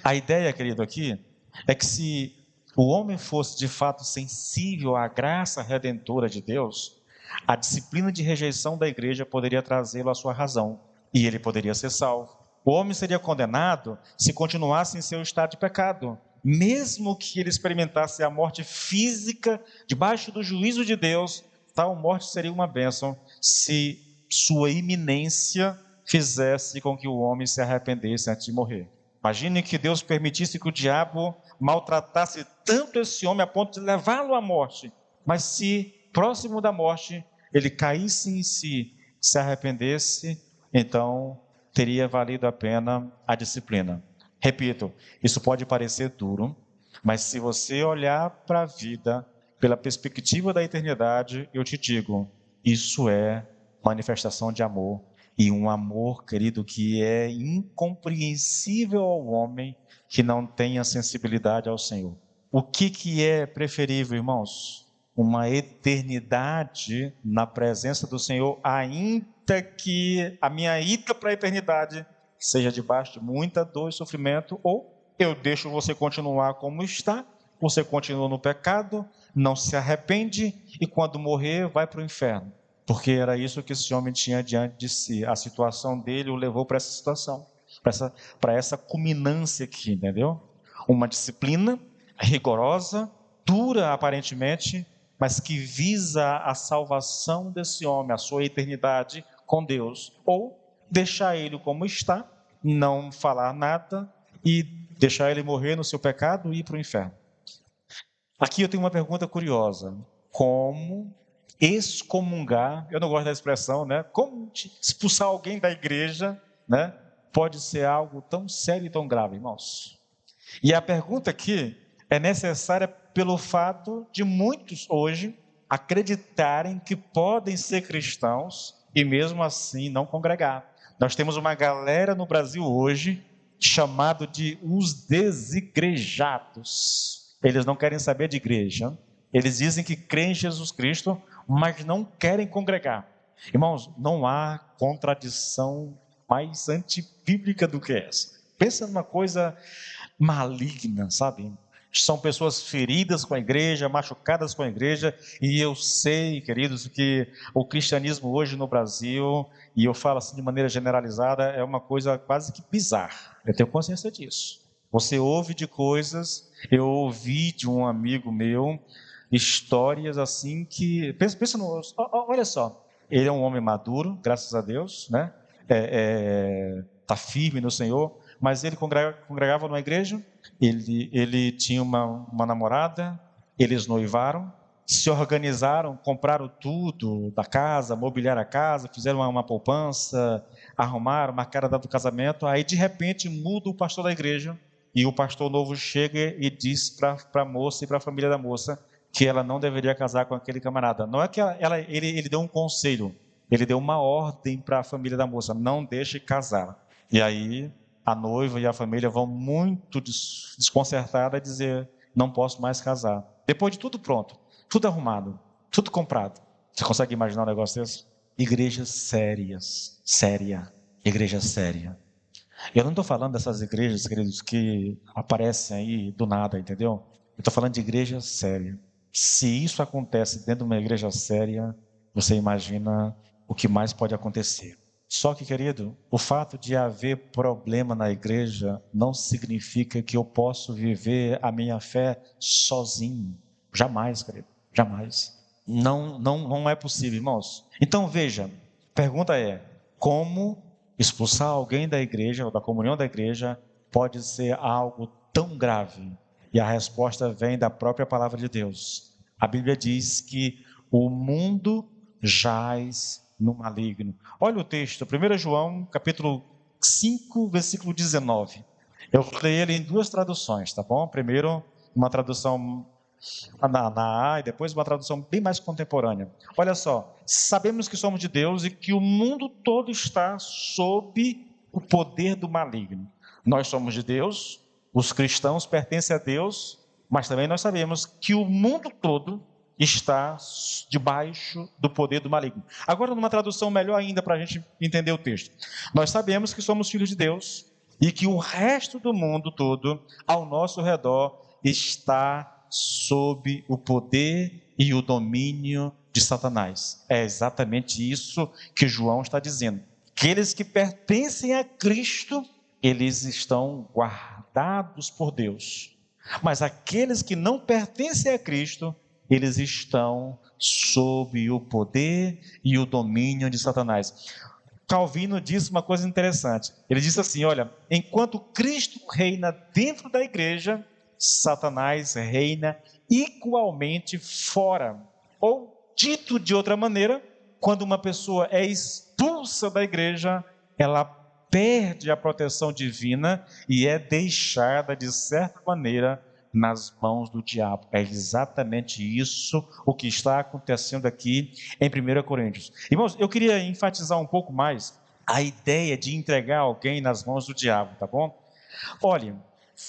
A ideia, querido, aqui, é que se o homem fosse de fato sensível à graça redentora de Deus, a disciplina de rejeição da igreja poderia trazê-lo à sua razão, e ele poderia ser salvo. O homem seria condenado se continuasse em seu estado de pecado, mesmo que ele experimentasse a morte física debaixo do juízo de Deus. Tal morte seria uma bênção se sua iminência fizesse com que o homem se arrependesse antes de morrer. Imagine que Deus permitisse que o diabo maltratasse tanto esse homem a ponto de levá-lo à morte, mas se próximo da morte ele caísse em si, se arrependesse, então teria valido a pena a disciplina. Repito, isso pode parecer duro, mas se você olhar para a vida pela perspectiva da eternidade, eu te digo, isso é manifestação de amor. E um amor, querido, que é incompreensível ao homem que não tenha sensibilidade ao Senhor. O que é preferível, irmãos? Uma eternidade na presença do Senhor, ainda que a minha ida para a eternidade seja debaixo de muita dor e sofrimento, ou eu deixo você continuar como está, você continua no pecado, não se arrepende e quando morrer vai para o inferno. porque era isso que esse homem tinha diante de si. A situação dele o levou para essa situação, para essa culminância aqui, entendeu? Uma disciplina rigorosa, dura aparentemente, mas que visa a salvação desse homem, a sua eternidade com Deus, ou deixar ele como está, não falar nada e deixar ele morrer no seu pecado e ir para o inferno. Aqui eu tenho uma pergunta curiosa: como excomungar, eu não gosto da expressão, né? Como expulsar alguém da igreja, né? Pode ser algo tão sério e tão grave, irmãos. E a pergunta aqui é necessária pelo fato de muitos hoje acreditarem que podem ser cristãos e mesmo assim não congregar. Nós temos uma galera no Brasil hoje chamado de os desigrejados. Eles não querem saber de igreja. Eles dizem que creem em Jesus Cristo, mas não querem congregar. Irmãos, não há contradição mais antibíblica do que essa. Pensa numa coisa maligna, sabe? São pessoas feridas com a igreja, machucadas com a igreja, e eu sei, queridos, que o cristianismo hoje no Brasil, e eu falo assim de maneira generalizada, é uma coisa quase que bizarra. Eu tenho consciência disso. Você ouve de coisas, eu ouvi de um amigo meu, histórias assim que, pensa no, olha só, ele é um homem maduro, graças a Deus, né? Tá firme no Senhor, mas ele congregava numa igreja, ele tinha uma namorada, eles noivaram, se organizaram, compraram tudo da casa, mobiliaram a casa, fizeram uma poupança, arrumaram, marcaram a data do casamento, aí de repente muda o pastor da igreja, e o pastor novo chega e diz para a moça e para a família da moça que ela não deveria casar com aquele camarada. Não é que ele deu um conselho, ele deu uma ordem para a família da moça: não deixe casar. E aí a noiva e a família vão muito desconcertada a dizer: não posso mais casar. Depois de tudo pronto, tudo arrumado, tudo comprado. Você consegue imaginar um negócio desse? Igrejas sérias, igreja séria. Eu não estou falando dessas igrejas, queridos, que aparecem aí do nada, entendeu? Eu estou falando de igreja séria. Se isso acontece dentro de uma igreja séria, você imagina o que mais pode acontecer. Só que, querido, o fato de haver problema na igreja não significa que eu posso viver a minha fé sozinho. Jamais, querido, jamais. Não é possível, irmãos. Então veja, pergunta é: como expulsar alguém da igreja ou da comunhão da igreja pode ser algo tão grave? E a resposta vem da própria palavra de Deus. A Bíblia diz que o mundo jaz no maligno. Olha o texto, 1 João, capítulo 5, versículo 19. Eu leio ele em duas traduções, tá bom? Primeiro, uma tradução na A, e depois uma tradução bem mais contemporânea. Olha só: sabemos que somos de Deus e que o mundo todo está sob o poder do maligno. Nós somos de Deus, os cristãos pertencem a Deus, mas também nós sabemos que o mundo todo está debaixo do poder do maligno. Agora, numa tradução melhor ainda, para a gente entender o texto: nós sabemos que somos filhos de Deus e que o resto do mundo todo ao nosso redor está sob o poder e o domínio de Satanás. É exatamente isso que João está dizendo. Aqueles que pertencem a Cristo, eles estão guardados por Deus. Mas aqueles que não pertencem a Cristo, eles estão sob o poder e o domínio de Satanás. Calvino disse uma coisa interessante. Ele disse assim: olha, enquanto Cristo reina dentro da igreja, Satanás reina igualmente fora. Ou, dito de outra maneira, quando uma pessoa é expulsa da igreja, ela perde a proteção divina e é deixada, de certa maneira, nas mãos do diabo. É exatamente isso o que está acontecendo aqui em 1 Coríntios. Irmãos, eu queria enfatizar um pouco mais a ideia de entregar alguém nas mãos do diabo, tá bom? Olha,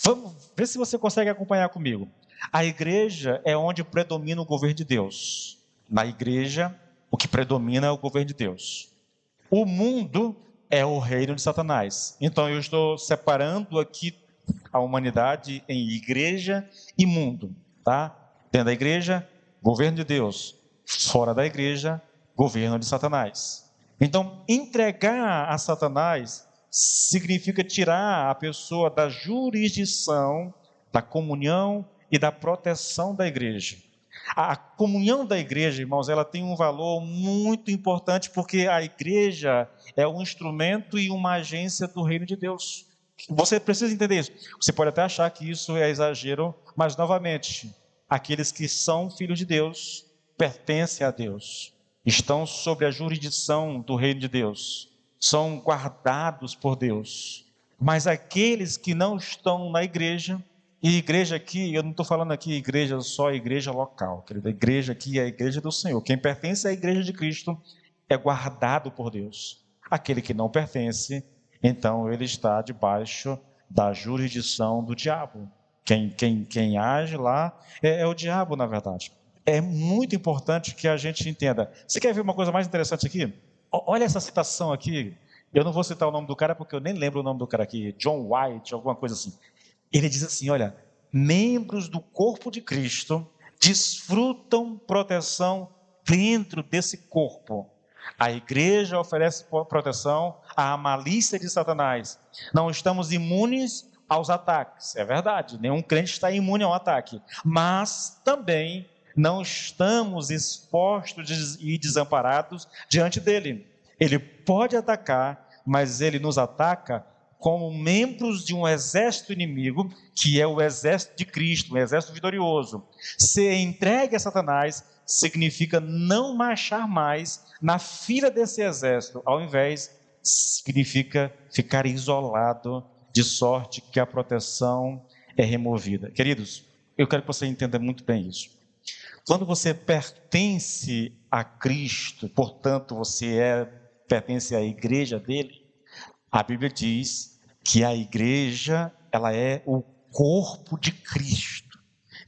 vamos ver se você consegue acompanhar comigo. A igreja é onde predomina o governo de Deus. Na igreja, o que predomina é o governo de Deus. O mundo é o reino de Satanás. Então eu estou separando aqui a humanidade em igreja e mundo, tá? Dentro da igreja, governo de Deus. Fora da igreja, governo de Satanás. Então, entregar a Satanás significa tirar a pessoa da jurisdição, da comunhão e da proteção da igreja. A comunhão da igreja, irmãos, ela tem um valor muito importante, porque a igreja é um instrumento e uma agência do reino de Deus. Você precisa entender isso. Você pode até achar que isso é exagero, mas, novamente, aqueles que são filhos de Deus, pertencem a Deus, estão sob a jurisdição do reino de Deus, são guardados por Deus. Mas aqueles que não estão na igreja, e igreja aqui, eu não estou falando aqui igreja só igreja local, querida, a igreja aqui é a igreja do Senhor. Quem pertence à igreja de Cristo é guardado por Deus. Aquele que não pertence, então ele está debaixo da jurisdição do diabo. Quem age lá é o diabo, na verdade. É muito importante que a gente entenda. Você quer ver uma coisa mais interessante aqui? Olha essa citação aqui. Eu não vou citar o nome do cara porque eu nem lembro o nome do cara aqui. John White, alguma coisa assim. Ele diz assim, olha, membros do corpo de Cristo desfrutam proteção dentro desse corpo. A igreja oferece proteção à malícia de Satanás. Não estamos imunes aos ataques, é verdade, nenhum crente está imune ao ataque, mas também não estamos expostos e desamparados diante dele. Ele pode atacar, mas ele nos ataca como membros de um exército inimigo, que é o exército de Cristo, um exército vitorioso. Ser entregue a Satanás significa não marchar mais na fila desse exército, ao invés, significa ficar isolado, de sorte que a proteção é removida. Queridos, eu quero que você entenda muito bem isso. Quando você pertence a Cristo, portanto, você pertence à igreja dele, a Bíblia diz que a igreja, ela é o corpo de Cristo.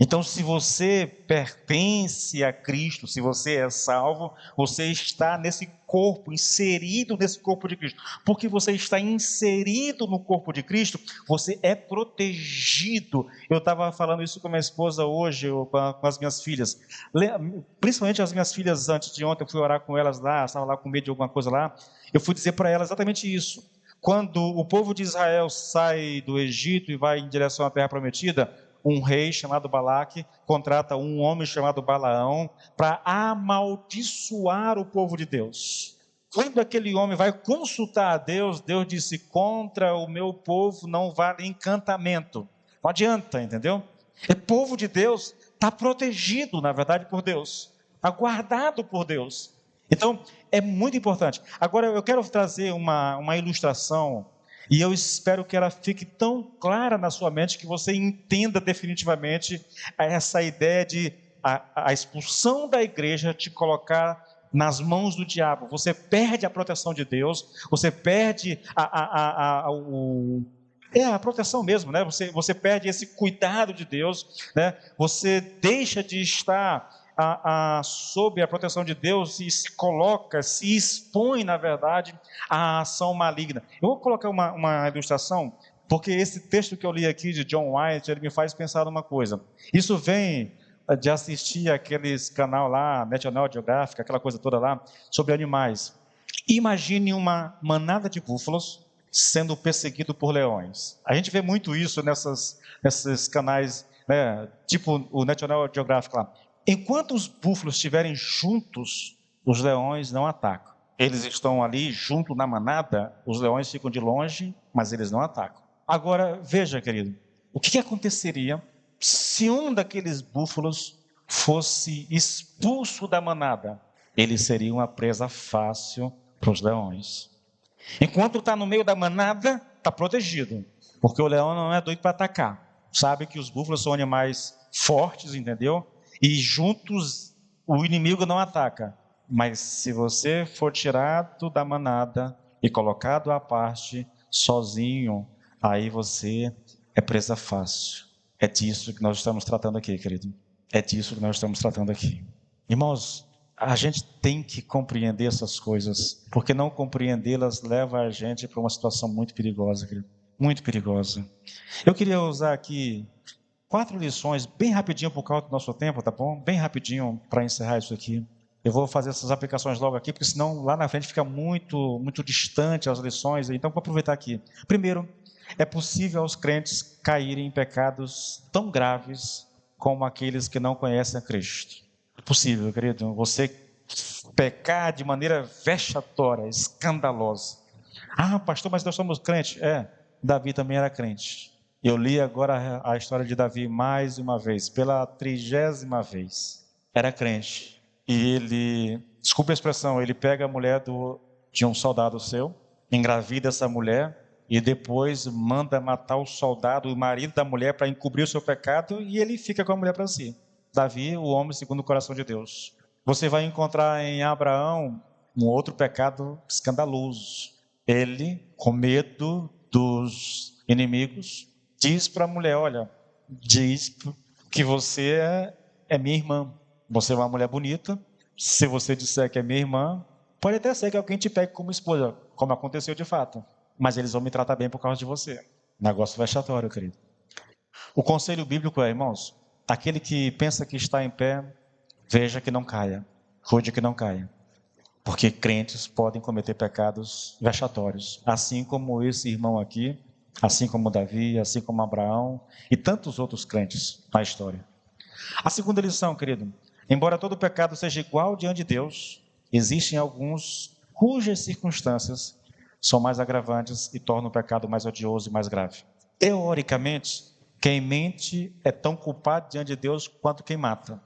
Então, se você pertence a Cristo, se você é salvo, você está nesse corpo, inserido nesse corpo de Cristo. Porque você está inserido no corpo de Cristo, você é protegido. Eu estava falando isso com a minha esposa hoje, com as minhas filhas. Principalmente as minhas filhas, antes de ontem, eu fui orar com elas lá, estava lá com medo de alguma coisa lá. Eu fui dizer para elas exatamente isso. Quando o povo de Israel sai do Egito e vai em direção à terra prometida, um rei chamado Balaque contrata um homem chamado Balaão para amaldiçoar o povo de Deus. Quando aquele homem vai consultar a Deus, Deus disse, contra o meu povo não vale encantamento. Não adianta, entendeu? O povo de Deus está protegido, na verdade, por Deus. Está guardado por Deus. Então, é muito importante. Agora, eu quero trazer uma ilustração, e eu espero que ela fique tão clara na sua mente, que você entenda definitivamente essa ideia de a expulsão da igreja te colocar nas mãos do diabo. Você perde a proteção de Deus, você perde a proteção mesmo, né? Você perde esse cuidado de Deus, né? Você deixa de estar sob a proteção de Deus e se coloca, se expõe, na verdade, à ação maligna. Eu vou colocar uma ilustração, porque esse texto que eu li aqui de John White, ele me faz pensar numa coisa. Isso vem de assistir aqueles canal lá, National Geographic, aquela coisa toda lá, sobre animais. Imagine uma manada de búfalos sendo perseguido por leões. A gente vê muito isso nesses canais, né, tipo o National Geographic lá. Enquanto os búfalos estiverem juntos, os leões não atacam. Eles estão ali junto na manada, os leões ficam de longe, mas eles não atacam. Agora, veja, querido, o que aconteceria se um daqueles búfalos fosse expulso da manada? Ele seria uma presa fácil para os leões. Enquanto está no meio da manada, está protegido, porque o leão não é doido para atacar. Sabe que os búfalos são animais fortes, entendeu? E juntos o inimigo não ataca. Mas se você for tirado da manada e colocado à parte, sozinho, aí você é presa fácil. É disso que nós estamos tratando aqui, querido. É disso que nós estamos tratando aqui. Irmãos, a gente tem que compreender essas coisas, porque não compreendê-las leva a gente para uma situação muito perigosa, querido. Muito perigosa. Eu queria usar aqui 4 lições, bem rapidinho por causa do nosso tempo, tá bom? Bem rapidinho para encerrar isso aqui. Eu vou fazer essas aplicações logo aqui, porque senão lá na frente fica muito distante as lições. Então, vou aproveitar aqui. Primeiro, é possível aos crentes caírem em pecados tão graves como aqueles que não conhecem a Cristo. É possível, querido, você pecar de maneira vexatória, escandalosa. Ah, pastor, mas nós somos crentes. Davi também era crente. Eu li agora a história de Davi mais uma vez, pela 30ª vez. Era crente. E ele, desculpe a expressão, ele pega a mulher de um soldado seu, engravida essa mulher, e depois manda matar o soldado, o marido da mulher, para encobrir o seu pecado, e ele fica com a mulher para si. Davi, o homem segundo o coração de Deus. Você vai encontrar em Abraão um outro pecado escandaloso. Ele, com medo dos inimigos, diz para a mulher: olha, diz que você é minha irmã. Você é uma mulher bonita. Se você disser que é minha irmã, pode até ser que alguém te pegue como esposa, como aconteceu de fato. Mas eles vão me tratar bem por causa de você. Negócio vexatório, querido. O conselho bíblico é, irmãos, aquele que pensa que está em pé, veja que não caia. Cuide que não caia. Porque crentes podem cometer pecados vexatórios. Assim como esse irmão aqui, assim como Davi, assim como Abraão e tantos outros crentes na história. A segunda lição, querido. Embora todo pecado seja igual diante de Deus, existem alguns cujas circunstâncias são mais agravantes e tornam o pecado mais odioso e mais grave. Teoricamente, quem mente é tão culpado diante de Deus quanto quem mata.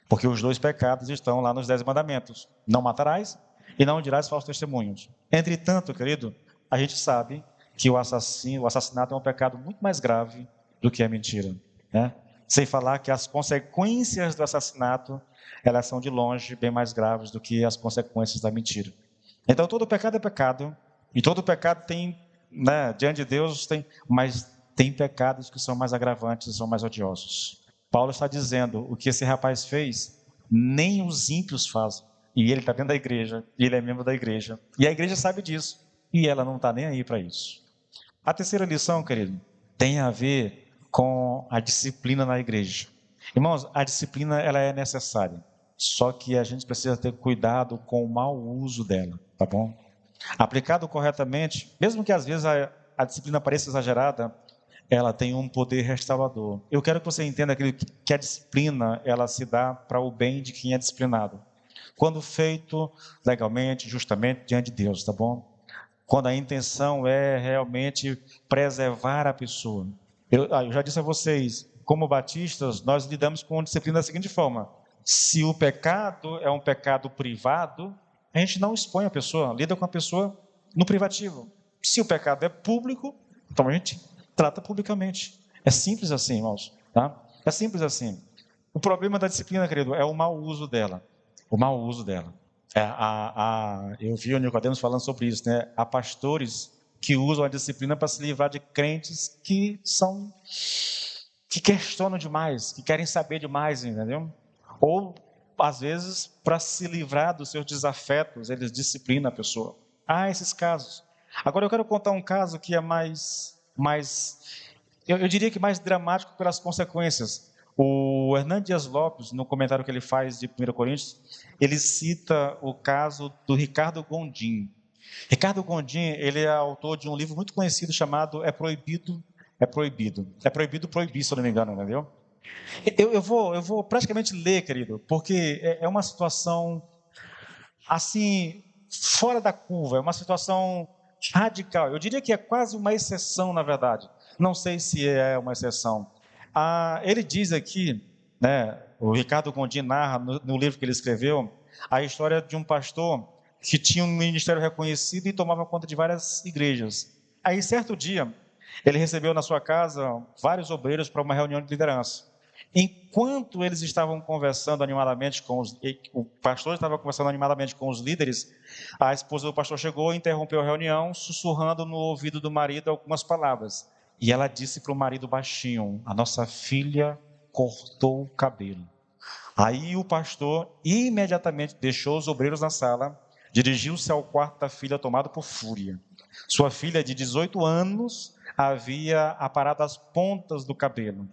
Porque os dois pecados estão lá nos 10 mandamentos. Não matarás e não dirás falsos testemunhos. Entretanto, querido, a gente sabe que o assassinato é um pecado muito mais grave do que a mentira, né? Sem falar que as consequências do assassinato, elas são de longe bem mais graves do que as consequências da mentira. Então, todo pecado é pecado, e todo pecado tem, né, diante de Deus, mas tem pecados que são mais agravantes, são mais odiosos. Paulo está dizendo, o que esse rapaz fez, nem os ímpios fazem. E ele está dentro da igreja, e ele é membro da igreja. E a igreja sabe disso, e ela não está nem aí para isso. A terceira lição, querido, tem a ver com a disciplina na igreja. Irmãos, a disciplina ela é necessária, só que a gente precisa ter cuidado com o mau uso dela, tá bom? Aplicado corretamente, mesmo que às vezes a disciplina pareça exagerada, ela tem um poder restaurador. Eu quero que você entenda que a disciplina ela se dá para o bem de quem é disciplinado. Quando feito legalmente, justamente, diante de Deus, tá bom? Quando a intenção é realmente preservar a pessoa. Eu já disse a vocês, como batistas, nós lidamos com disciplina da seguinte forma: se o pecado é um pecado privado, a gente não expõe a pessoa, lida com a pessoa no privativo. Se o pecado é público, então a gente trata publicamente. É simples assim, irmãos, tá? É simples assim. O problema da disciplina, querido, é o mau uso dela. O mau uso dela. Eu vi o Nicodemos falando sobre isso, né? Há pastores que usam a disciplina para se livrar de crentes que questionam demais, que querem saber demais, entendeu? Ou, às vezes, para se livrar dos seus desafetos, eles disciplinam a pessoa. Há esses casos. Agora, eu quero contar um caso que é eu diria que mais dramático pelas consequências. O Hernán Dias Lopes, no comentário que ele faz de 1 Coríntios, ele cita o caso do Ricardo Gondim. Ricardo Gondim, ele é autor de um livro muito conhecido chamado É Proibido Proibir, se eu não me engano, entendeu? Eu vou praticamente ler, querido, porque é uma situação, assim, fora da curva, é uma situação radical. Eu diria que é quase uma exceção, na verdade. Não sei se é uma exceção. Ele diz aqui, né, o Ricardo Gondim narra no livro que ele escreveu, a história de um pastor que tinha um ministério reconhecido e tomava conta de várias igrejas. Aí, certo dia, ele recebeu na sua casa vários obreiros para uma reunião de liderança. Enquanto eles estavam conversando animadamente o pastor estava conversando animadamente com os líderes, a esposa do pastor chegou e interrompeu a reunião, sussurrando no ouvido do marido algumas palavras. E ela disse para o marido baixinho: a nossa filha cortou o cabelo. Aí o pastor imediatamente deixou os obreiros na sala, dirigiu-se ao quarto da filha tomado por fúria. Sua filha de 18 anos havia aparado as pontas do cabelo.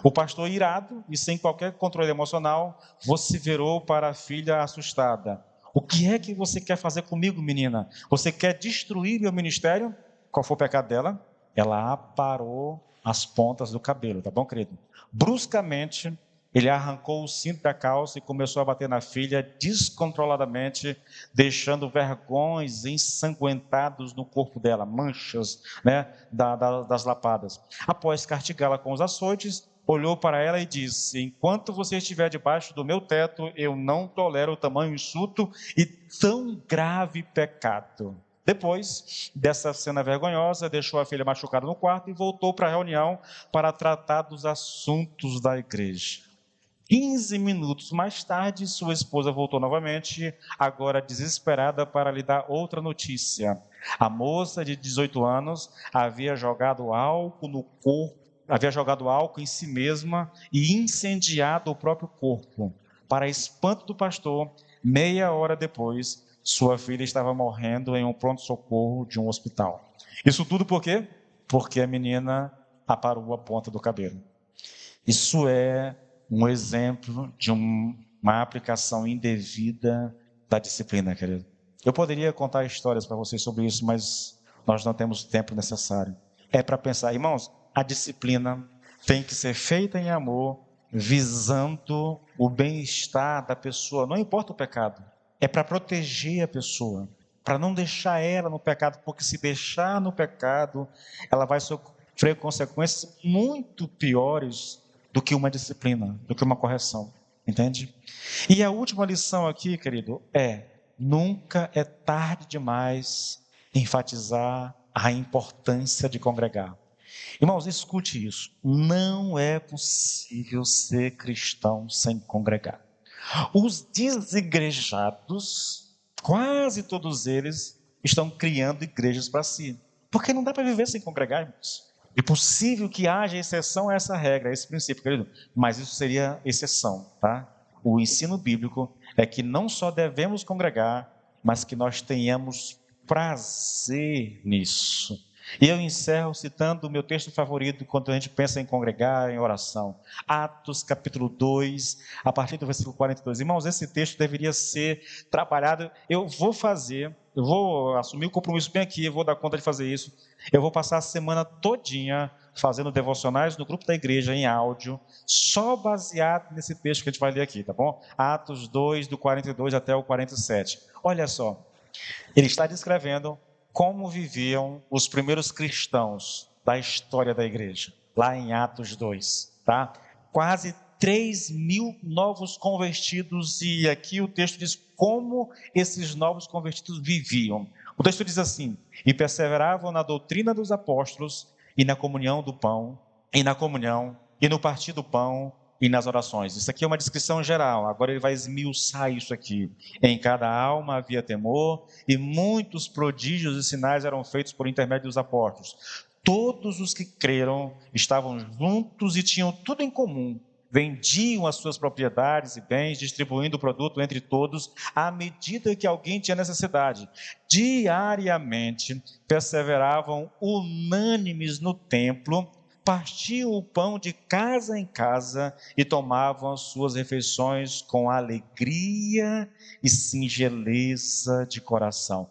O pastor, irado e sem qualquer controle emocional, vociferou para a filha assustada: o que é que você quer fazer comigo, menina? Você quer destruir meu ministério? Qual foi o pecado dela? Ela aparou as pontas do cabelo, tá bom, querido? Bruscamente, ele arrancou o cinto da calça e começou a bater na filha descontroladamente, deixando vergões ensanguentados no corpo dela, manchas, né, das lapadas. Após castigá-la com os açoites, olhou para ela e disse: enquanto você estiver debaixo do meu teto, eu não tolero tamanho insulto e tão grave pecado. Depois dessa cena vergonhosa, deixou a filha machucada no quarto e voltou para a reunião para tratar dos assuntos da igreja. 15 minutos mais tarde, sua esposa voltou novamente, agora desesperada para lhe dar outra notícia. A moça de 18 anos havia jogado álcool no corpo, havia jogado álcool em si mesma e incendiado o próprio corpo. Para espanto do pastor, meia hora depois, sua filha estava morrendo em um pronto-socorro de um hospital. Isso tudo por quê? Porque a menina aparou a ponta do cabelo. Isso é um exemplo de uma aplicação indevida da disciplina, querido. Eu poderia contar histórias para vocês sobre isso, mas nós não temos o tempo necessário. É para pensar, irmãos, a disciplina tem que ser feita em amor, visando o bem-estar da pessoa, não importa o pecado. É para proteger a pessoa, para não deixar ela no pecado, porque se deixar no pecado, ela vai sofrer consequências muito piores do que uma disciplina, do que uma correção, entende? E a última lição aqui, querido, nunca é tarde demais enfatizar a importância de congregar. Irmãos, escute isso, não é possível ser cristão sem congregar. Os desigrejados, quase todos eles, estão criando igrejas para si, porque não dá para viver sem congregar, irmãos. É possível que haja exceção a essa regra, a esse princípio, querido, mas isso seria exceção, tá? O ensino bíblico é que não só devemos congregar, mas que nós tenhamos prazer nisso. E eu encerro citando o meu texto favorito quando a gente pensa em congregar, em oração. Atos capítulo 2, a partir do versículo 42. Irmãos, esse texto deveria ser trabalhado. Eu vou assumir o compromisso bem aqui, eu vou dar conta de fazer isso. Eu vou passar a semana todinha fazendo devocionais no grupo da igreja em áudio, só baseado nesse texto que a gente vai ler aqui, tá bom? Atos 2, do 42 até o 47. Olha só, ele está descrevendo como viviam os primeiros cristãos da história da igreja, lá em Atos 2, tá? Quase 3.000 novos convertidos, e aqui o texto diz como esses novos convertidos viviam. O texto diz assim: e perseveravam na doutrina dos apóstolos, e na comunhão do pão, e na comunhão, e no partir do pão, e nas orações. Isso aqui é uma descrição geral, agora ele vai esmiuçar isso aqui. Em cada alma havia temor, e muitos prodígios e sinais eram feitos por intermédio dos apóstolos. Todos os que creram estavam juntos e tinham tudo em comum. Vendiam as suas propriedades e bens, distribuindo o produto entre todos, à medida que alguém tinha necessidade. Diariamente, perseveravam unânimes no templo, partiam o pão de casa em casa e tomavam as suas refeições com alegria e singeleza de coração.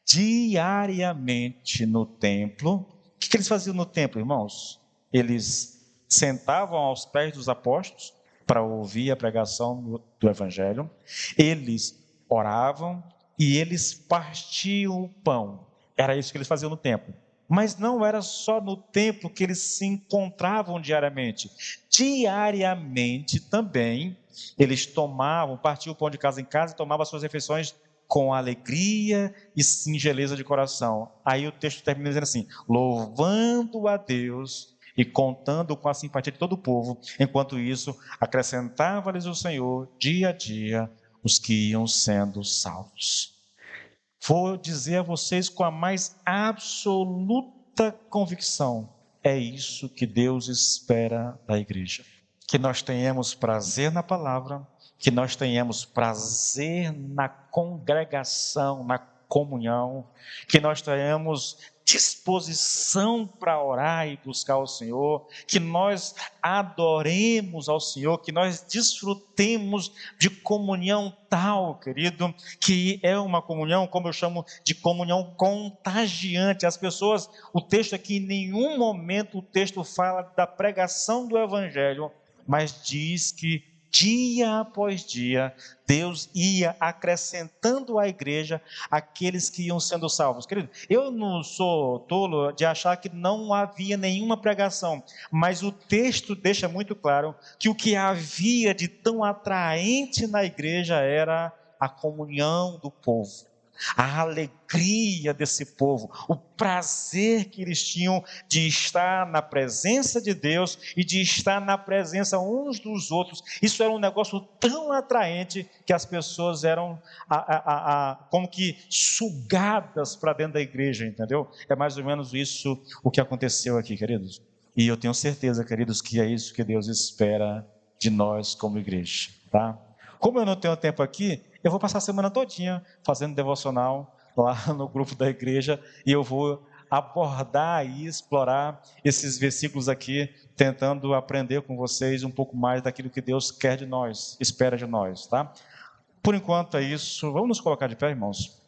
Diariamente no templo. O que eles faziam no templo, irmãos? Eles sentavam aos pés dos apóstolos para ouvir a pregação do evangelho, eles oravam e eles partiam o pão. Era isso que eles faziam no templo. Mas não era só no templo que eles se encontravam diariamente. Diariamente também eles partiam o pão de casa em casa e tomavam as suas refeições com alegria e singeleza de coração. Aí o texto termina dizendo assim: louvando a Deus e contando com a simpatia de todo o povo. Enquanto isso, acrescentava-lhes o Senhor dia a dia os que iam sendo salvos. Vou dizer a vocês com a mais absoluta convicção: é isso que Deus espera da igreja. Que nós tenhamos prazer na palavra, que nós tenhamos prazer na congregação, na comunhão, que nós tenhamos disposição para orar e buscar o Senhor, que nós adoremos ao Senhor, que nós desfrutemos de comunhão tal, querido, que é uma comunhão, como eu chamo de comunhão contagiante. As pessoas, o texto aqui, em nenhum momento o texto fala da pregação do Evangelho, mas diz que dia após dia, Deus ia acrescentando à igreja aqueles que iam sendo salvos. Querido, eu não sou tolo de achar que não havia nenhuma pregação, mas o texto deixa muito claro que o que havia de tão atraente na igreja era a comunhão do povo, a alegria desse povo, o prazer que eles tinham de estar na presença de Deus e de estar na presença uns dos outros. Isso era um negócio tão atraente que as pessoas eram como que sugadas para dentro da igreja, entendeu? É mais ou menos isso o que aconteceu aqui, queridos. E eu tenho certeza, queridos, que é isso que Deus espera de nós como igreja, tá? Como eu não tenho tempo aqui, eu vou passar a semana todinha fazendo devocional lá no grupo da igreja e eu vou abordar e explorar esses versículos aqui, tentando aprender com vocês um pouco mais daquilo que Deus quer de nós, espera de nós, tá? Por enquanto é isso. Vamos nos colocar de pé, irmãos?